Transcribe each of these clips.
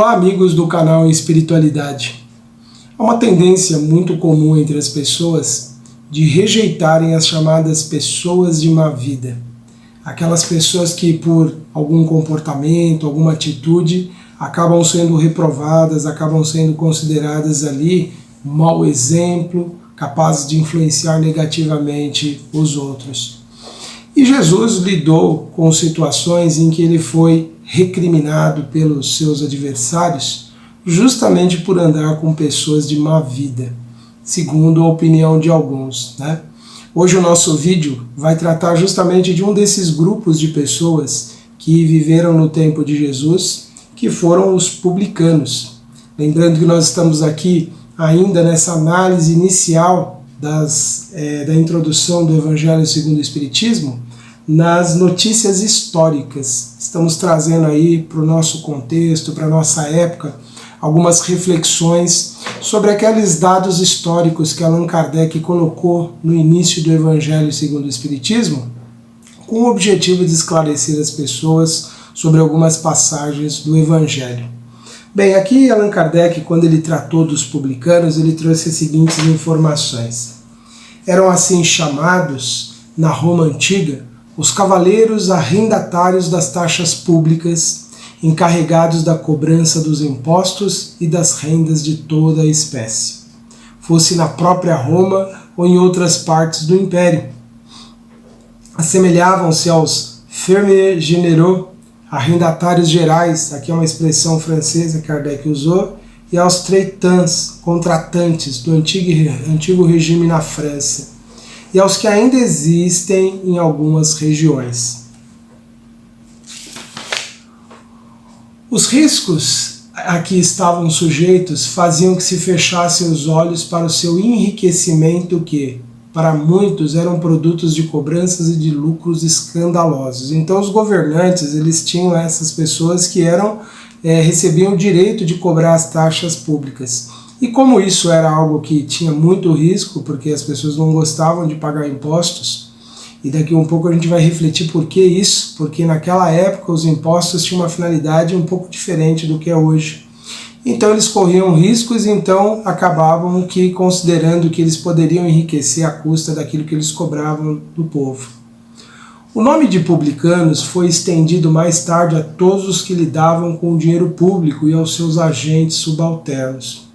Olá, amigos do canal Espiritualidade. Há uma tendência muito comum entre as pessoas de rejeitarem as chamadas pessoas de má vida. Aquelas pessoas que, por algum comportamento, alguma atitude, acabam sendo reprovadas, acabam sendo consideradas ali mau exemplo, capazes de influenciar negativamente os outros. E Jesus lidou com situações em que ele foi recriminado pelos seus adversários justamente por andar com pessoas de má vida, segundo a opinião de alguns, né? Hoje o nosso vídeo vai tratar justamente de um desses grupos de pessoas que viveram no tempo de Jesus, que foram os publicanos. Lembrando que nós estamos aqui ainda nessa análise inicial da introdução do Evangelho segundo o Espiritismo, nas notícias históricas. Estamos trazendo aí para o nosso contexto, para a nossa época, algumas reflexões sobre aqueles dados históricos que Allan Kardec colocou no início do Evangelho segundo o Espiritismo, com o objetivo de esclarecer as pessoas sobre algumas passagens do Evangelho. Bem, aqui Allan Kardec, quando ele tratou dos publicanos, ele trouxe as seguintes informações. Eram assim chamados, na Roma Antiga, os cavaleiros arrendatários das taxas públicas, encarregados da cobrança dos impostos e das rendas de toda a espécie, fosse na própria Roma ou em outras partes do Império. Assemelhavam-se aos fermiers généraux, arrendatários gerais, aqui é uma expressão francesa que Kardec usou, e aos traitants, contratantes do antigo regime na França, e aos que ainda existem em algumas regiões. Os riscos a que estavam sujeitos faziam que se fechassem os olhos para o seu enriquecimento que, para muitos, eram produtos de cobranças e de lucros escandalosos. Então os governantes, eles tinham essas pessoas que recebiam o direito de cobrar as taxas públicas. E como isso era algo que tinha muito risco, porque as pessoas não gostavam de pagar impostos, e daqui a um pouco a gente vai refletir por que isso, porque naquela época os impostos tinham uma finalidade um pouco diferente do que é hoje. Então eles corriam riscos e então acabavam considerando que eles poderiam enriquecer à custa daquilo que eles cobravam do povo. O nome de publicanos foi estendido mais tarde a todos os que lidavam com o dinheiro público e aos seus agentes subalternos.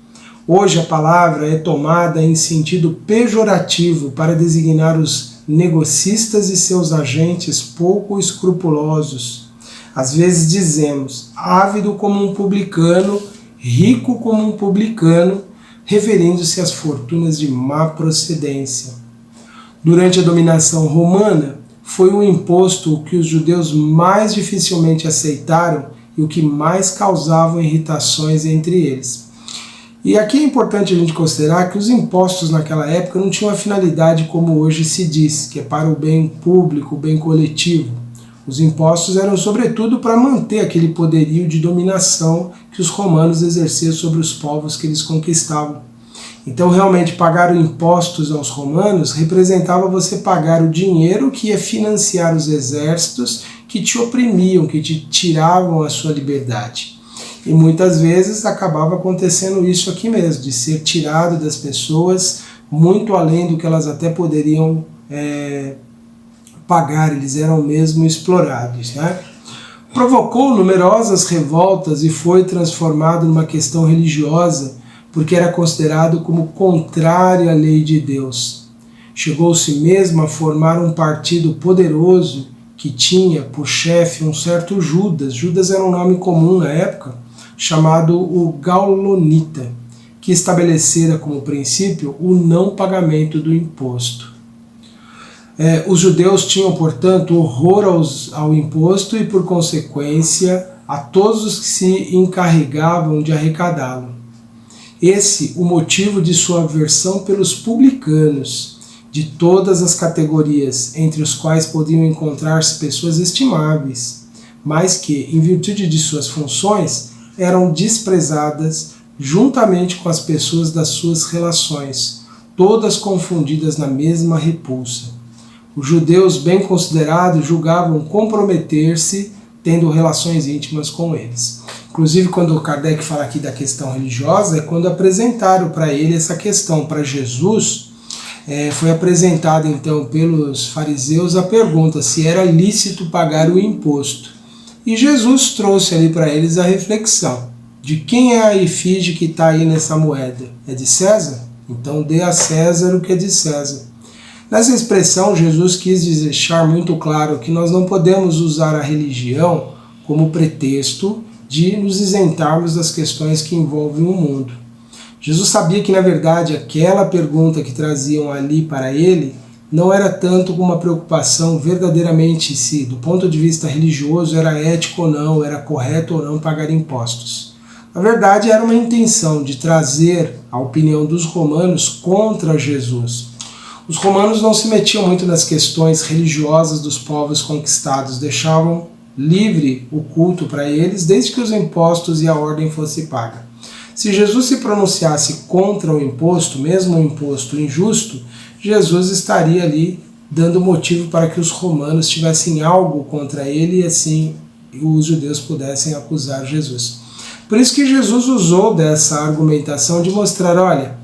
Hoje a palavra é tomada em sentido pejorativo para designar os negocistas e seus agentes pouco escrupulosos. Às vezes dizemos, ávido como um publicano, rico como um publicano, referindo-se às fortunas de má procedência. Durante a dominação romana, foi um imposto que os judeus mais dificilmente aceitaram e o que mais causava irritações entre eles. E aqui é importante a gente considerar que os impostos naquela época não tinham a finalidade como hoje se diz, que é para o bem público, o bem coletivo. Os impostos eram sobretudo para manter aquele poderio de dominação que os romanos exerciam sobre os povos que eles conquistavam. Então realmente pagar impostos aos romanos representava você pagar o dinheiro que ia financiar os exércitos que te oprimiam, que te tiravam a sua liberdade. E muitas vezes acabava acontecendo isso aqui mesmo, de ser tirado das pessoas muito além do que elas até poderiam pagar, eles eram mesmo explorados, né? Provocou numerosas revoltas e foi transformado numa questão religiosa, porque era considerado como contrário à lei de Deus. Chegou-se mesmo a formar um partido poderoso que tinha por chefe um certo Judas. Judas era um nome comum na época, chamado o Gaulonita, que estabelecera como princípio o não pagamento do imposto. Os judeus tinham, portanto, horror ao imposto e, por consequência, a todos os que se encarregavam de arrecadá-lo. Esse o motivo de sua aversão pelos publicanos, de todas as categorias, entre os quais podiam encontrar-se pessoas estimáveis, mas que, em virtude de suas funções, eram desprezadas juntamente com as pessoas das suas relações, todas confundidas na mesma repulsa. Os judeus bem considerados julgavam comprometer-se tendo relações íntimas com eles. Inclusive, quando Kardec fala aqui da questão religiosa, é quando apresentaram para ele essa questão. Para Jesus, foi apresentada então pelos fariseus a pergunta se era lícito pagar o imposto. E Jesus trouxe ali para eles a reflexão: de quem é a efígie que está aí nessa moeda? É de César? Então dê a César o que é de César. Nessa expressão, Jesus quis deixar muito claro que nós não podemos usar a religião como pretexto de nos isentarmos das questões que envolvem o mundo. Jesus sabia que, na verdade, aquela pergunta que traziam ali para ele não era tanto uma preocupação verdadeiramente se, do ponto de vista religioso, era ético ou não, era correto ou não pagar impostos. Na verdade, era uma intenção de trazer a opinião dos romanos contra Jesus. Os romanos não se metiam muito nas questões religiosas dos povos conquistados, deixavam livre o culto para eles, desde que os impostos e a ordem fosse paga. Se Jesus se pronunciasse contra o imposto, mesmo um imposto injusto, Jesus estaria ali dando motivo para que os romanos tivessem algo contra ele e assim os judeus pudessem acusar Jesus. Por isso que Jesus usou dessa argumentação de mostrar, olha,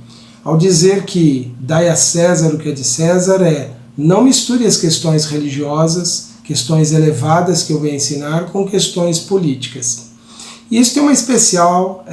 ao dizer que dai a César o que é de César, não misture as questões religiosas, questões elevadas que eu venho ensinar, com questões políticas. E isso tem uma especial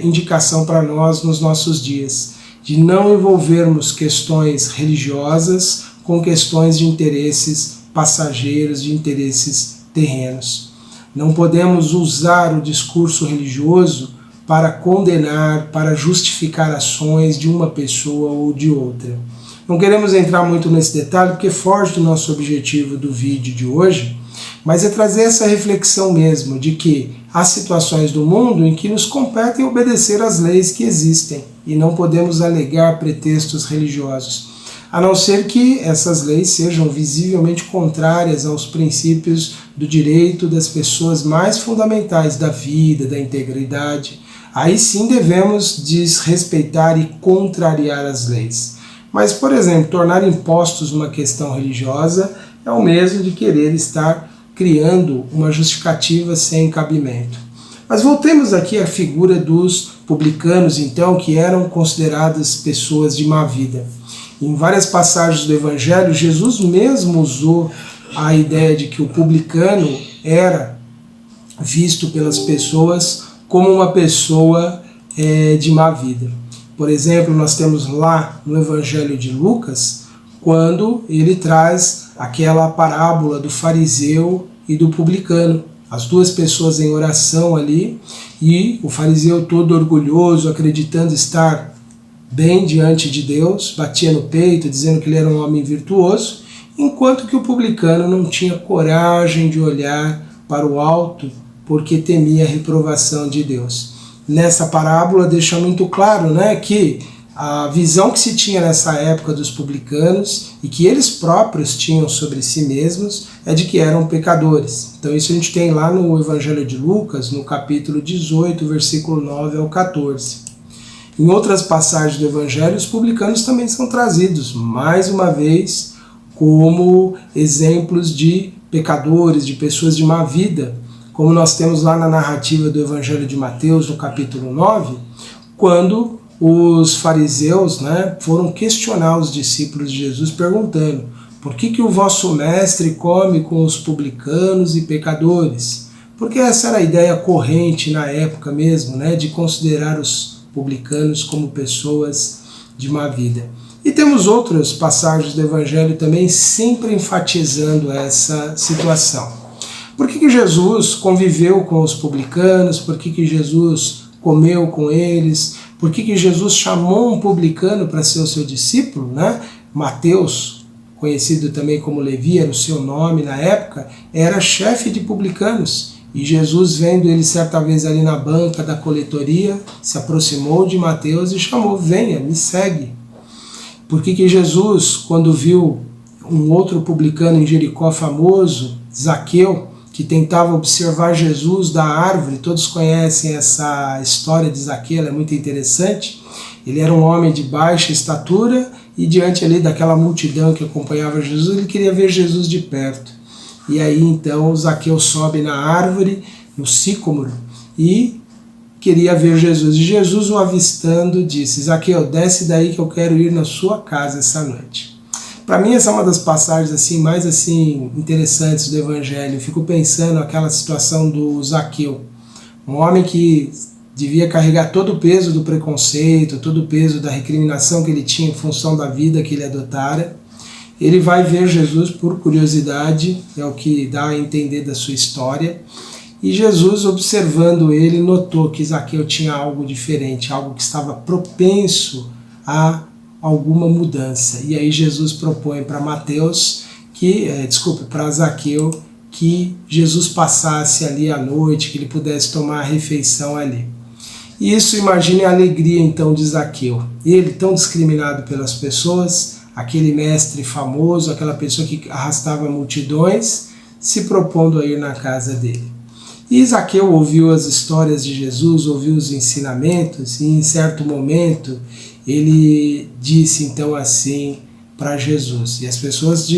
indicação para nós nos nossos dias, de não envolvermos questões religiosas com questões de interesses passageiros, de interesses terrenos. Não podemos usar o discurso religioso para condenar, para justificar ações de uma pessoa ou de outra. Não queremos entrar muito nesse detalhe porque foge do nosso objetivo do vídeo de hoje, mas é trazer essa reflexão mesmo de que há situações do mundo em que nos competem obedecer às leis que existem e não podemos alegar pretextos religiosos, a não ser que essas leis sejam visivelmente contrárias aos princípios do direito das pessoas mais fundamentais da vida, da integridade. Aí sim devemos desrespeitar e contrariar as leis. Mas, por exemplo, tornar impostos uma questão religiosa é o mesmo de querer estar criando uma justificativa sem cabimento. Mas voltemos aqui à figura dos publicanos, então, que eram consideradas pessoas de má vida. Em várias passagens do Evangelho, Jesus mesmo usou a ideia de que o publicano era visto pelas pessoas como uma pessoa de má vida. Por exemplo, nós temos lá no Evangelho de Lucas, quando ele traz aquela parábola do fariseu e do publicano. As duas pessoas em oração ali, e o fariseu todo orgulhoso, acreditando estar bem diante de Deus, batia no peito, dizendo que ele era um homem virtuoso, enquanto que o publicano não tinha coragem de olhar para o alto, porque temia a reprovação de Deus. Nessa parábola deixa muito claro, que a visão que se tinha nessa época dos publicanos e que eles próprios tinham sobre si mesmos é de que eram pecadores. Então isso a gente tem lá no Evangelho de Lucas, no capítulo 18, versículo 9 ao 14. Em outras passagens do Evangelho, os publicanos também são trazidos, mais uma vez, como exemplos de pecadores, de pessoas de má vida, como nós temos lá na narrativa do Evangelho de Mateus, no capítulo 9, quando os fariseus foram questionar os discípulos de Jesus, perguntando: por que o vosso mestre come com os publicanos e pecadores? Porque essa era a ideia corrente na época mesmo, de considerar os publicanos como pessoas de má vida. E temos outras passagens do Evangelho também sempre enfatizando essa situação. Por que Jesus conviveu com os publicanos? Por que Jesus comeu com eles? Por que Jesus chamou um publicano para ser o seu discípulo? Mateus, conhecido também como Levi, era o seu nome na época, era chefe de publicanos. E Jesus, vendo ele certa vez ali na banca da coletoria, se aproximou de Mateus e chamou: venha, me segue. Por que Jesus, quando viu um outro publicano em Jericó famoso, Zaqueu, que tentava observar Jesus da árvore, todos conhecem essa história de Zaqueu, ela é muito interessante. Ele era um homem de baixa estatura e diante ali daquela multidão que acompanhava Jesus, ele queria ver Jesus de perto. E aí então Zaqueu sobe na árvore, no sicômoro, e queria ver Jesus. E Jesus, o avistando, disse: Zaqueu, desce daí que eu quero ir na sua casa essa noite. Para mim essa é uma das passagens assim mais assim interessantes do Evangelho. Eu fico pensando naquela situação do Zaqueu, um homem que devia carregar todo o peso do preconceito, todo o peso da recriminação que ele tinha em função da vida que ele adotara. Ele vai ver Jesus por curiosidade, é o que dá a entender da sua história. E Jesus, observando ele, notou que Zaqueu tinha algo diferente, algo que estava propenso a alguma mudança. E aí Jesus propõe para para Zaqueu, que Jesus passasse ali à noite, que ele pudesse tomar a refeição ali. E isso, imagine a alegria então de Zaqueu. Ele, tão discriminado pelas pessoas, aquele mestre famoso, aquela pessoa que arrastava multidões, se propondo a ir na casa dele. E Zaqueu ouviu as histórias de Jesus, ouviu os ensinamentos, e em certo momento ele disse então assim para Jesus. E as pessoas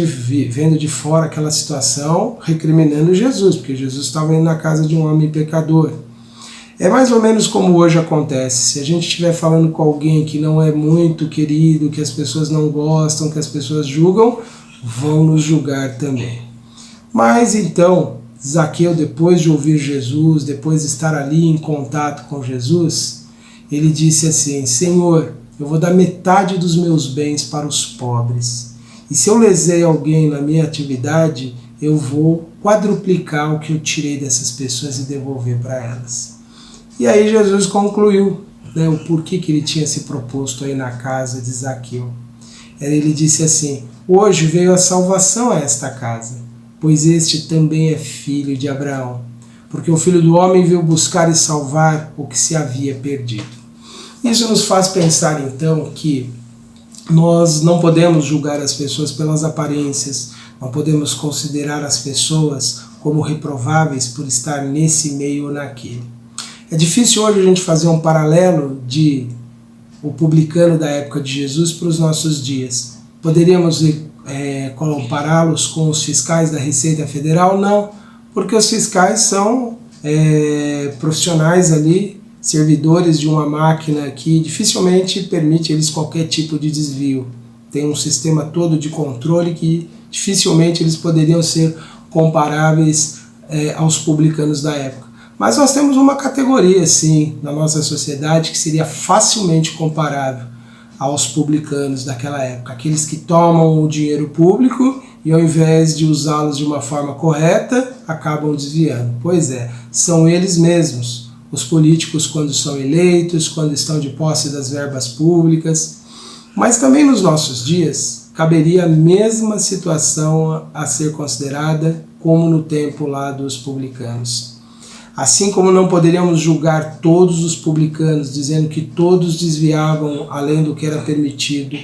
vendo de fora aquela situação, recriminando Jesus, porque Jesus estava indo na casa de um homem pecador. É mais ou menos como hoje acontece. Se a gente estiver falando com alguém que não é muito querido, que as pessoas não gostam, que as pessoas julgam, vão nos julgar também. Mas então, Zaqueu, depois de ouvir Jesus, depois de estar ali em contato com Jesus, ele disse assim: Senhor, eu vou dar metade dos meus bens para os pobres. E se eu lesei alguém na minha atividade, eu vou quadruplicar o que eu tirei dessas pessoas e devolver para elas. E aí Jesus concluiu, o porquê que ele tinha se proposto aí na casa de Zaqueu. Ele disse assim: hoje veio a salvação a esta casa, pois este também é filho de Abraão, porque o Filho do Homem veio buscar e salvar o que se havia perdido. Isso nos faz pensar então que nós não podemos julgar as pessoas pelas aparências, não podemos considerar as pessoas como reprováveis por estar nesse meio ou naquele. É difícil hoje a gente fazer um paralelo de o publicano da época de Jesus para os nossos dias. Poderíamos compará-los com os fiscais da Receita Federal? Não, porque os fiscais são profissionais ali, servidores de uma máquina que dificilmente permite eles qualquer tipo de desvio. Tem um sistema todo de controle que dificilmente eles poderiam ser comparáveis aos publicanos da época. Mas nós temos uma categoria, sim, na nossa sociedade que seria facilmente comparável aos publicanos daquela época. Aqueles que tomam o dinheiro público e ao invés de usá-los de uma forma correta, acabam desviando. Pois é, são eles mesmos. Os políticos quando são eleitos, quando estão de posse das verbas públicas. Mas também nos nossos dias, caberia a mesma situação a ser considerada como no tempo lá dos publicanos. Assim como não poderíamos julgar todos os publicanos, dizendo que todos desviavam além do que era permitido,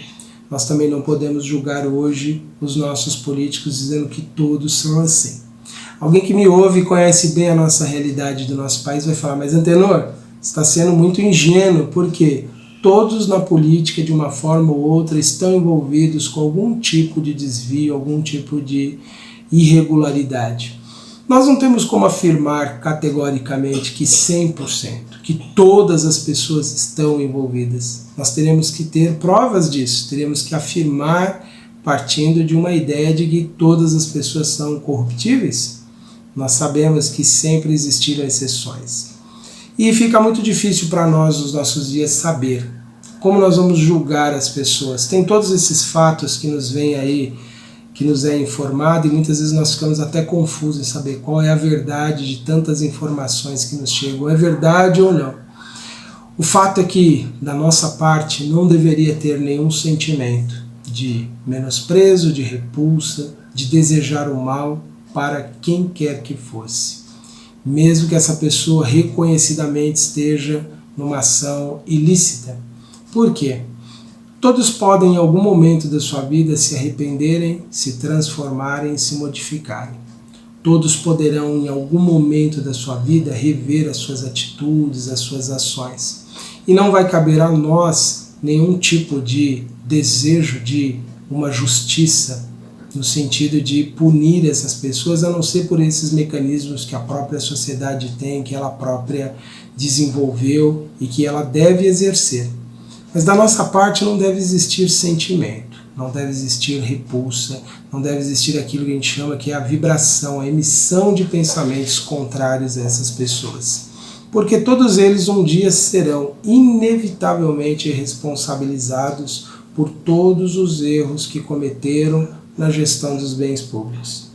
nós também não podemos julgar hoje os nossos políticos, dizendo que todos são assim. Alguém que me ouve e conhece bem a nossa realidade do nosso país vai falar: mas Antenor, você está sendo muito ingênuo, porque todos na política, de uma forma ou outra, estão envolvidos com algum tipo de desvio, algum tipo de irregularidade. Nós não temos como afirmar categoricamente que 100%, que todas as pessoas estão envolvidas. Nós teremos que ter provas disso, teremos que afirmar partindo de uma ideia de que todas as pessoas são corruptíveis. Nós sabemos que sempre existiram exceções. E fica muito difícil para nós, nos nossos dias, saber como nós vamos julgar as pessoas. Tem todos esses fatos que nos vêm aí, que nos é informado, e muitas vezes nós ficamos até confusos em saber qual é a verdade de tantas informações que nos chegam. É verdade ou não? O fato é que, da nossa parte, não deveria ter nenhum sentimento de menosprezo, de repulsa, de desejar o mal para quem quer que fosse, mesmo que essa pessoa reconhecidamente esteja numa ação ilícita. Por quê? Todos podem em algum momento da sua vida se arrependerem, se transformarem, se modificarem. Todos poderão em algum momento da sua vida rever as suas atitudes, as suas ações. E não vai caber a nós nenhum tipo de desejo de uma justiça no sentido de punir essas pessoas, a não ser por esses mecanismos que a própria sociedade tem, que ela própria desenvolveu e que ela deve exercer. Mas da nossa parte não deve existir sentimento, não deve existir repulsa, não deve existir aquilo que a gente chama que é a vibração, a emissão de pensamentos contrários a essas pessoas. Porque todos eles um dia serão inevitavelmente responsabilizados por todos os erros que cometeram na gestão dos bens públicos.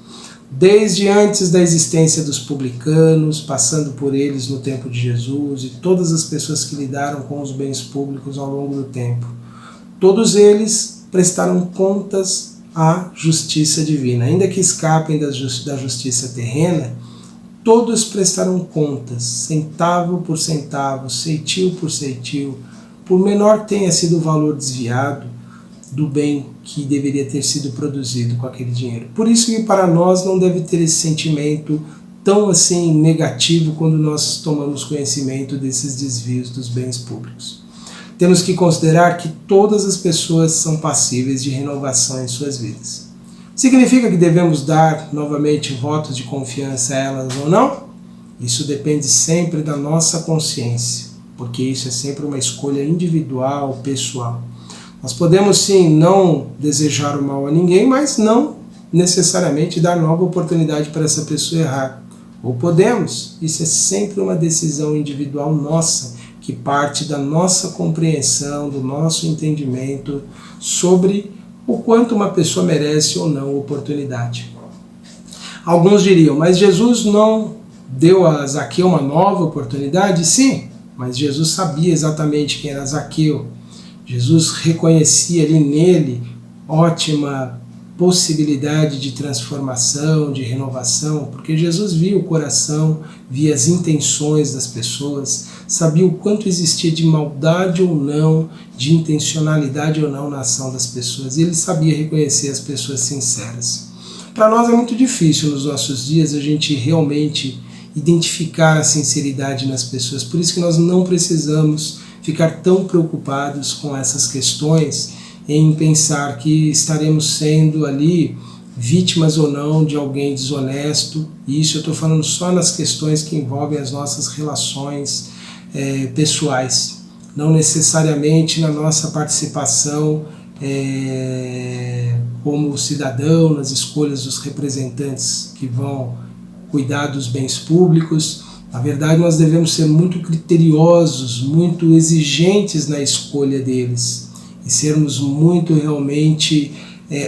Desde antes da existência dos publicanos, passando por eles no tempo de Jesus e todas as pessoas que lidaram com os bens públicos ao longo do tempo, todos eles prestaram contas à justiça divina. Ainda que escapem da justiça terrena, todos prestaram contas, centavo por centavo, ceitil por ceitil, por menor tenha sido o valor desviado do bem que deveria ter sido produzido com aquele dinheiro. Por isso que para nós não deve ter esse sentimento tão assim negativo quando nós tomamos conhecimento desses desvios dos bens públicos. Temos que considerar que todas as pessoas são passíveis de renovação em suas vidas. Significa que devemos dar novamente votos de confiança a elas ou não? Isso depende sempre da nossa consciência, porque isso é sempre uma escolha individual, pessoal. Nós podemos sim não desejar o mal a ninguém, mas não necessariamente dar nova oportunidade para essa pessoa errar. Ou podemos, isso é sempre uma decisão individual nossa, que parte da nossa compreensão, do nosso entendimento sobre o quanto uma pessoa merece ou não oportunidade. Alguns diriam, mas Jesus não deu a Zaqueu uma nova oportunidade? Sim, mas Jesus sabia exatamente quem era Zaqueu. Jesus reconhecia ali nele ótima possibilidade de transformação, de renovação, porque Jesus via o coração, via as intenções das pessoas, sabia o quanto existia de maldade ou não, de intencionalidade ou não na ação das pessoas, e ele sabia reconhecer as pessoas sinceras. Para nós é muito difícil nos nossos dias a gente realmente identificar a sinceridade nas pessoas, por isso que nós não precisamos ficar tão preocupados com essas questões em pensar que estaremos sendo ali vítimas ou não de alguém desonesto, e isso eu estou falando só nas questões que envolvem as nossas relações pessoais, não necessariamente na nossa participação como cidadão, nas escolhas dos representantes que vão cuidar dos bens públicos. Na verdade, nós devemos ser muito criteriosos, muito exigentes na escolha deles e sermos muito realmente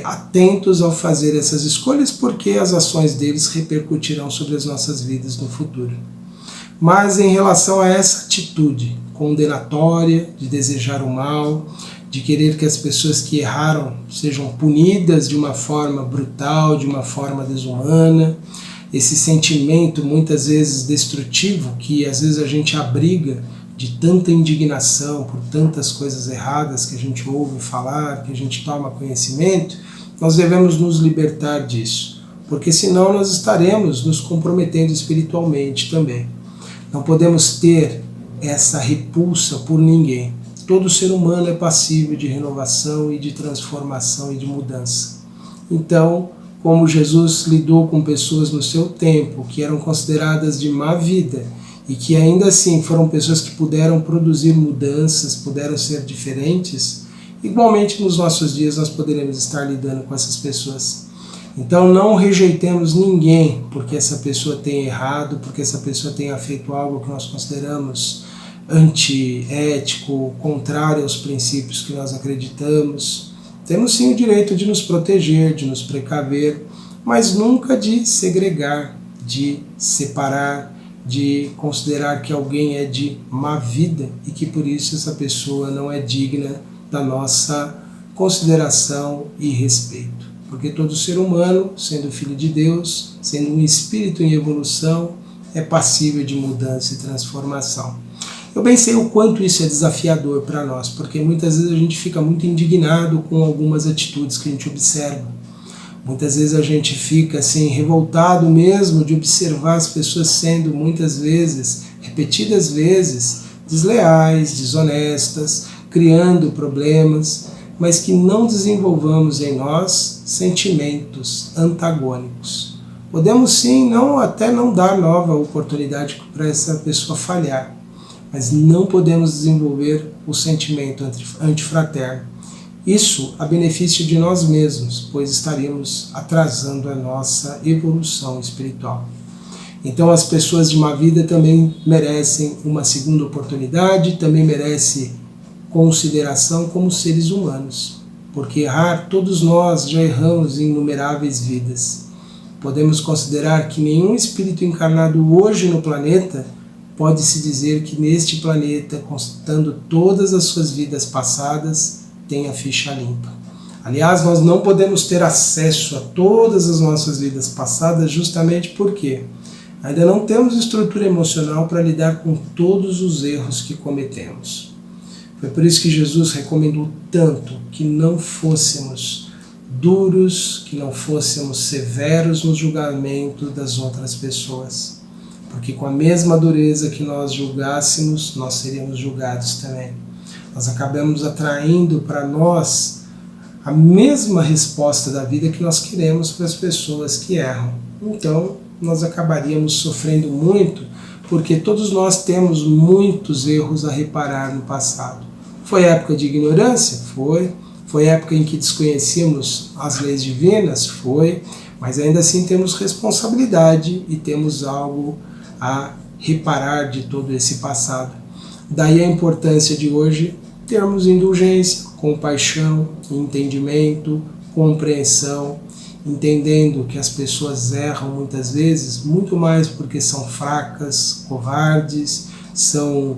atentos ao fazer essas escolhas, porque as ações deles repercutirão sobre as nossas vidas no futuro. Mas em relação a essa atitude condenatória de desejar o mal, de querer que as pessoas que erraram sejam punidas de uma forma brutal, de uma forma desumana, esse sentimento muitas vezes destrutivo que às vezes a gente abriga de tanta indignação por tantas coisas erradas que a gente ouve falar, que a gente toma conhecimento, nós devemos nos libertar disso, porque senão nós estaremos nos comprometendo espiritualmente também. Não podemos ter essa repulsa por ninguém. Todo ser humano é passível de renovação e de transformação e de mudança. Então, como Jesus lidou com pessoas no seu tempo que eram consideradas de má vida e que ainda assim foram pessoas que puderam produzir mudanças, puderam ser diferentes, igualmente nos nossos dias nós poderemos estar lidando com essas pessoas. Então não rejeitemos ninguém porque essa pessoa tenha errado, porque essa pessoa tenha feito algo que nós consideramos antiético, contrário aos princípios que nós acreditamos. Temos sim o direito de nos proteger, de nos precaver, mas nunca de segregar, de separar, de considerar que alguém é de má vida e que por isso essa pessoa não é digna da nossa consideração e respeito. Porque todo ser humano, sendo filho de Deus, sendo um espírito em evolução, é passível de mudança e transformação. Eu bem sei o quanto isso é desafiador para nós, porque muitas vezes a gente fica muito indignado com algumas atitudes que a gente observa. Muitas vezes a gente fica assim revoltado mesmo de observar as pessoas sendo muitas vezes, repetidas vezes, desleais, desonestas, criando problemas, mas que não desenvolvamos em nós sentimentos antagônicos. Podemos sim até não dar nova oportunidade para essa pessoa falhar, mas não podemos desenvolver o sentimento antifraterno. Isso a benefício de nós mesmos, pois estaríamos atrasando a nossa evolução espiritual. Então as pessoas de má vida também merecem uma segunda oportunidade, também merecem consideração como seres humanos, porque errar, todos nós já erramos em inumeráveis vidas. Podemos considerar que nenhum espírito encarnado hoje no planeta pode-se dizer que neste planeta, constando todas as suas vidas passadas, tem a ficha limpa. Aliás, nós não podemos ter acesso a todas as nossas vidas passadas justamente porque ainda não temos estrutura emocional para lidar com todos os erros que cometemos. Foi por isso que Jesus recomendou tanto que não fôssemos duros, que não fôssemos severos no julgamento das outras pessoas. Porque com a mesma dureza que nós julgássemos, nós seríamos julgados também. Nós acabamos atraindo para nós a mesma resposta da vida que nós queremos para as pessoas que erram. Então, nós acabaríamos sofrendo muito, porque todos nós temos muitos erros a reparar no passado. Foi época de ignorância? Foi. Foi época em que desconhecíamos as leis divinas? Foi. Mas ainda assim temos responsabilidade e temos algo a reparar de todo esse passado. Daí a importância de hoje termos indulgência, compaixão, entendimento, compreensão, entendendo que as pessoas erram muitas vezes, muito mais porque são fracas, covardes, são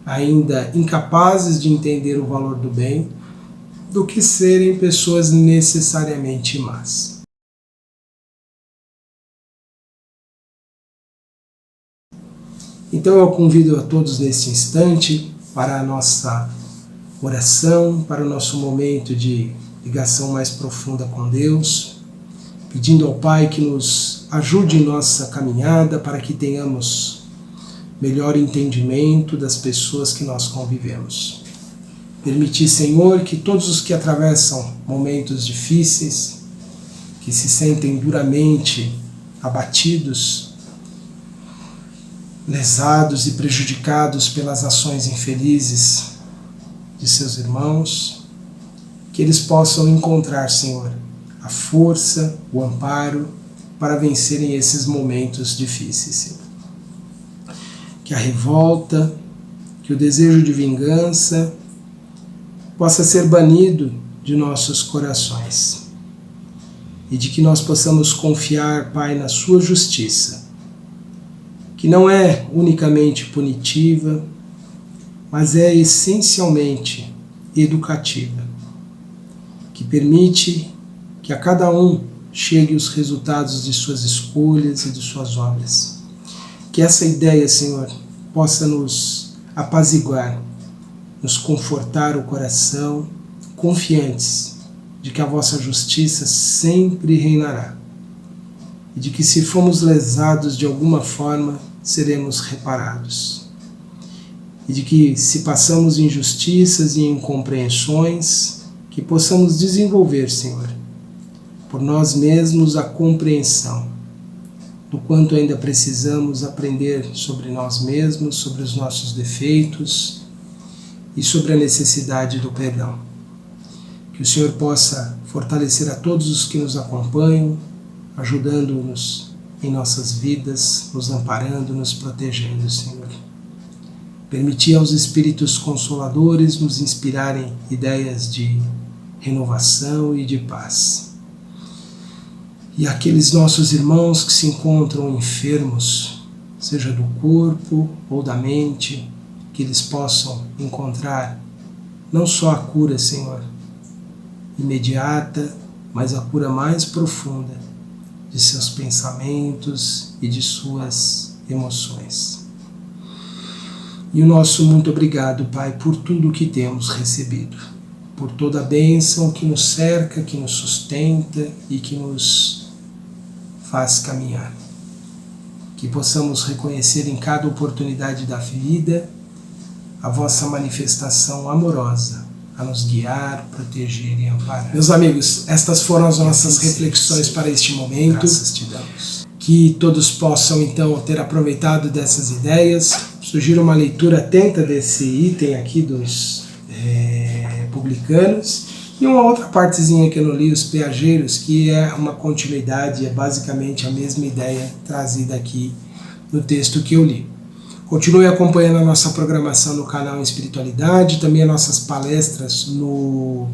ainda incapazes de entender o valor do bem, do que serem pessoas necessariamente más. Então eu convido a todos nesse instante para a nossa oração, para o nosso momento de ligação mais profunda com Deus, pedindo ao Pai que nos ajude em nossa caminhada para que tenhamos melhor entendimento das pessoas que nós convivemos. Permitir, Senhor, que todos os que atravessam momentos difíceis, que se sentem duramente abatidos, lesados e prejudicados pelas ações infelizes de seus irmãos, que eles possam encontrar, Senhor, a força, o amparo para vencerem esses momentos difíceis, Senhor. Que a revolta, que o desejo de vingança possa ser banido de nossos corações e de que nós possamos confiar, Pai, na sua justiça, que não é unicamente punitiva, mas é essencialmente educativa, que permite que a cada um chegue os resultados de suas escolhas e de suas obras. Que essa ideia, Senhor, possa nos apaziguar, nos confortar o coração, confiantes de que a vossa justiça sempre reinará e de que se fomos lesados de alguma forma, seremos reparados. E de que se passamos injustiças e incompreensões, que possamos desenvolver, Senhor, por nós mesmos a compreensão do quanto ainda precisamos aprender sobre nós mesmos, sobre os nossos defeitos e sobre a necessidade do perdão. Que o Senhor possa fortalecer a todos os que nos acompanham, ajudando-nos em nossas vidas, nos amparando, nos protegendo, Senhor. Permitir aos Espíritos Consoladores nos inspirarem ideias de renovação e de paz. E aqueles nossos irmãos que se encontram enfermos, seja do corpo ou da mente, que eles possam encontrar não só a cura, Senhor, imediata, mas a cura mais profunda de seus pensamentos e de suas emoções. E o nosso muito obrigado, Pai, por tudo que temos recebido, por toda a bênção que nos cerca, que nos sustenta e que nos faz caminhar. Que possamos reconhecer em cada oportunidade da vida a vossa manifestação amorosa a nos guiar, proteger e amparar. Meus amigos, estas foram as nossas reflexões para este momento. Graças te damos. Que todos possam então ter aproveitado dessas ideias. Sugiro uma leitura atenta desse item aqui dos publicanos. E uma outra partezinha que eu não li, os peageiros, que é uma continuidade, é basicamente a mesma ideia trazida aqui no texto que eu li. Continue acompanhando a nossa programação no canal Espiritualidade, também as nossas palestras no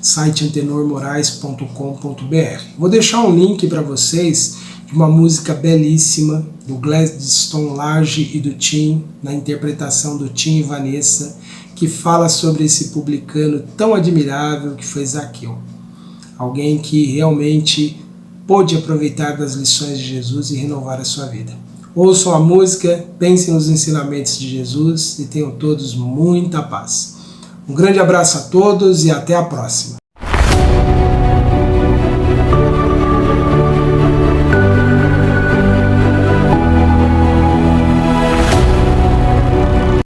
site antenormorais.com.br. Vou deixar um link para vocês de uma música belíssima do Gladstone Large e do Tim, na interpretação do Tim e Vanessa, que fala sobre esse publicano tão admirável que foi Zaqueu. Alguém que realmente pôde aproveitar das lições de Jesus e renovar a sua vida. Ouçam a música, pensem nos ensinamentos de Jesus e tenham todos muita paz. Um grande abraço a todos e até a próxima.